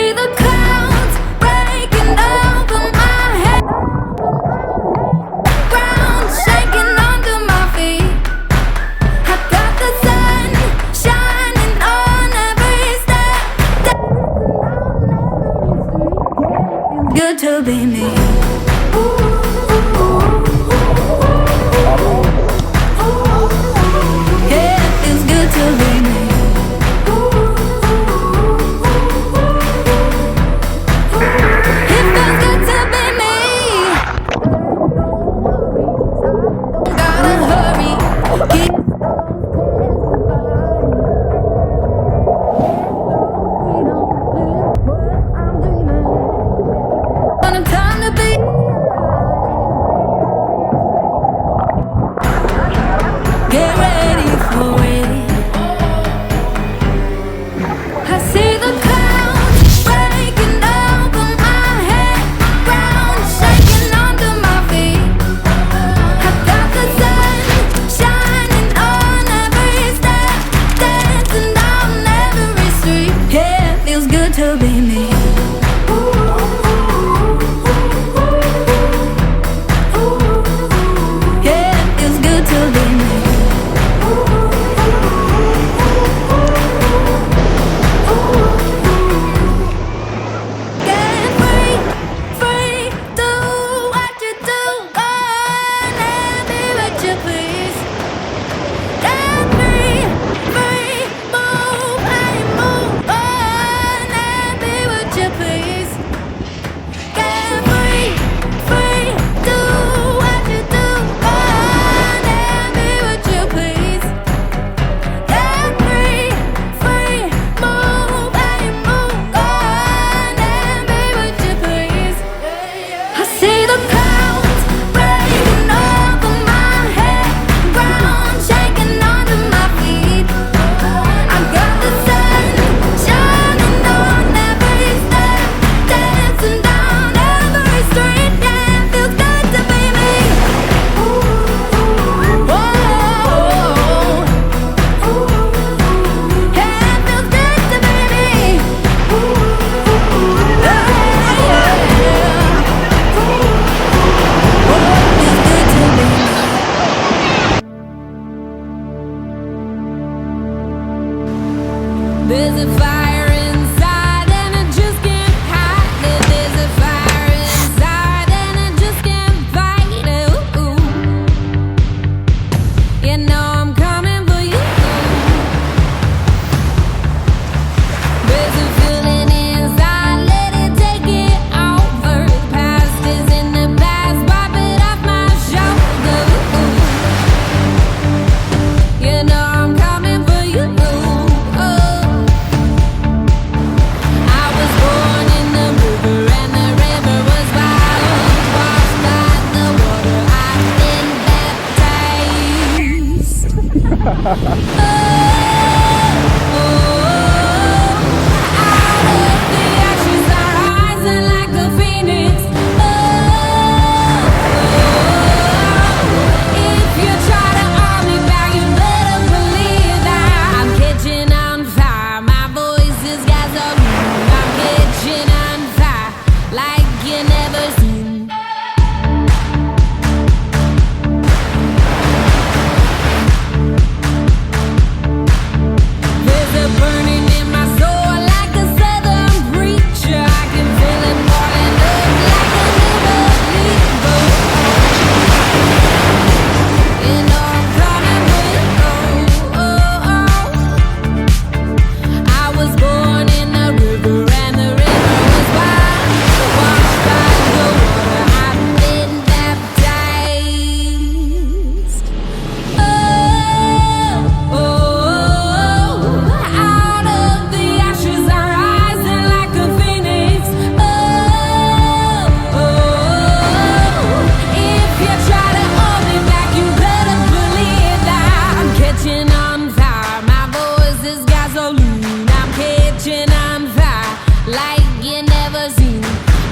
see the clouds breaking over my head, ground shaking under my feet. I got the sun shining on every step. Good to be me. Yeah, it feels good to be me. It feels good to be me. Gotta hurry. Keep on time to be. Get ready for it. I see the clouds breaking over my head, ground shaking under my feet. I got the sun shining on every step, dancing down every street. Yeah, it feels good to be me. Yeah, it feels good to be me. Get free, free, do what you do, run and be what you please. Get free, free, move and move, run and be what you please. Get free, free, do what you do, run and be what you please. Get free, free, move and move, run and be what you please. I see the clouds breaking over my head, ground shaking under my feet. I got the sun shining on every step, dancing down every street. Yeah, it feels good to be me. Whoa. Yeah, it feels good to be me. There's a fire inside and it just can't hide it. There's a fire inside and it just can't fight it. Ooh. You know I'm coming for you. There's a feeling inside, let it take it over. The past is in the past, wipe it off my shoulder. You know I'm coming for you. I was born in the river and the river was wild. Washed by the water, I've been baptized. Out of the ashes I rise and like a phoenix. If you try to hold me back, you better believe that I'm catching on fire. My voice is gasoline. I'm catching on fire like you never seen. There's a burning in my soul like a southern preacher. I can feel it boiling up like a liver leak. You know I'm coming for you. I was born in the river and the river was wild. Washed by the water, I've been baptized. Out of the ashes I rise and like a phoenix. If you try to hold me back, you better believe that I'm catching on fire. My voice is gasoline. I'm catching on fire like you never seen.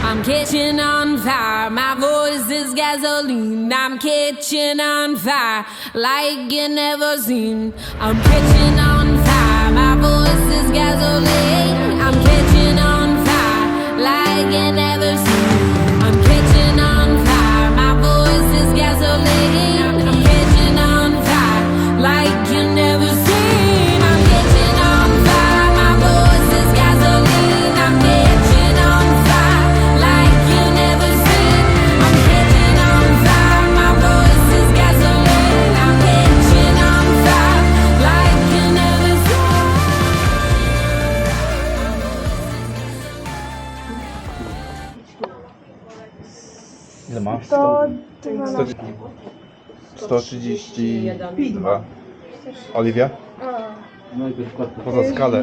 I'm catching on fire. My voice is gasoline. I'm catching on fire like you never seen. I'm catching on fire. My voice is gasoline. I'm catching on fire. Ile ma? 132. Oliwia? Poza skalę.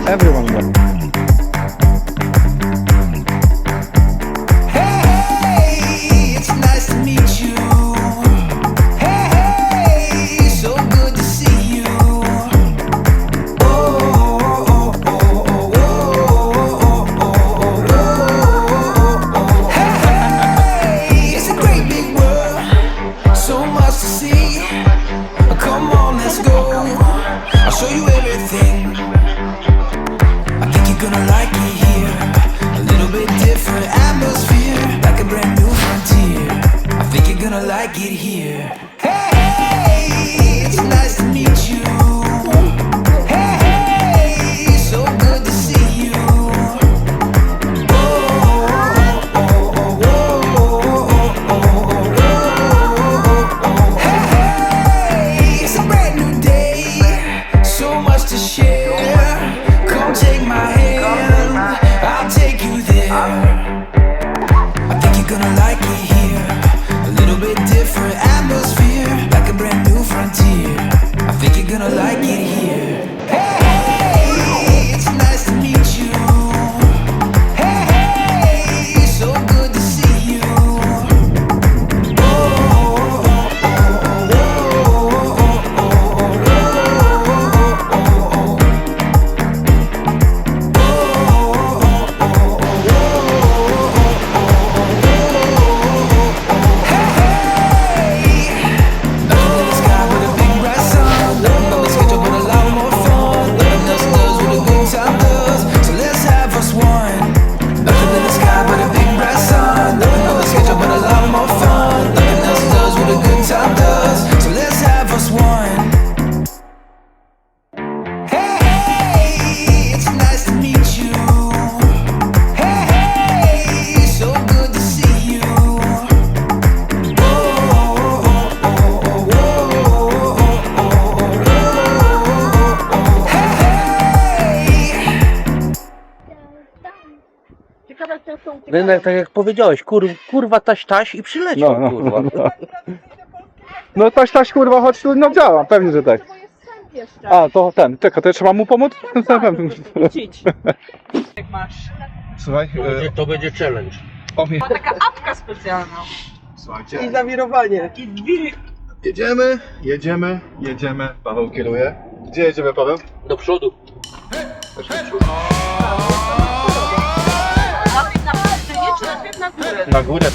Everyone will. Rynek, tak jak powiedziałeś, kurwa taś i przyleciał, kurwa. No taś kurwa, chodź tu, no działa, pewnie, że tak. A, to ten, czekaj, to trzeba mu pomóc? Jak masz. Słuchaj, To będzie challenge. Ma taka apka specjalna. Słuchajcie. I zawirowanie. I drzwi. Jedziemy. Paweł kieruje. Gdzie jedziemy, Paweł? Do przodu. Na pustynię czy najpierw na górę? Na górę.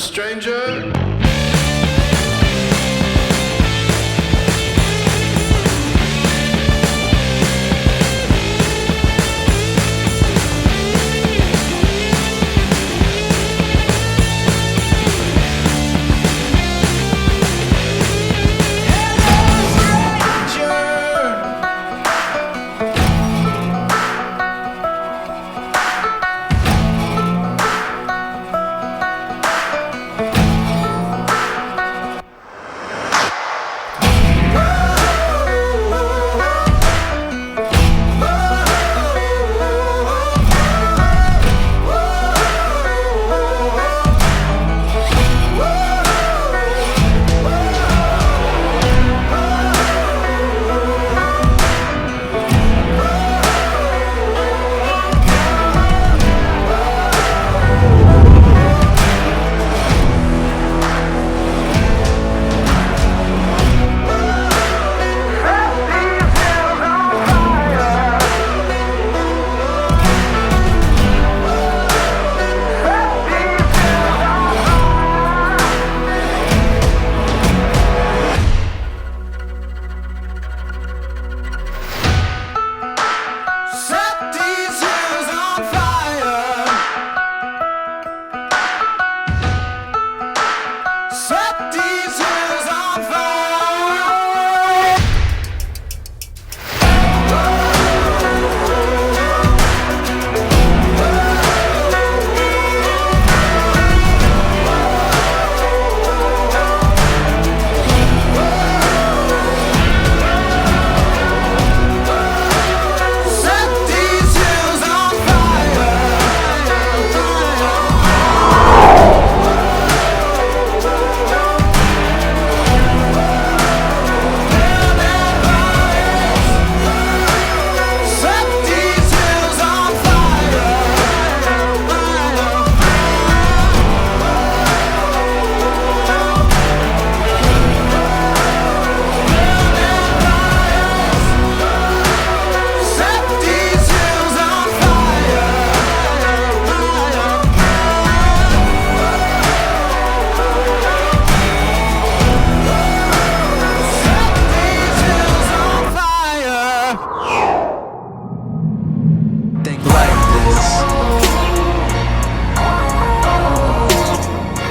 stranger.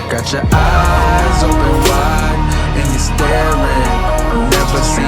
Got your eyes open wide and you're staring. Never seen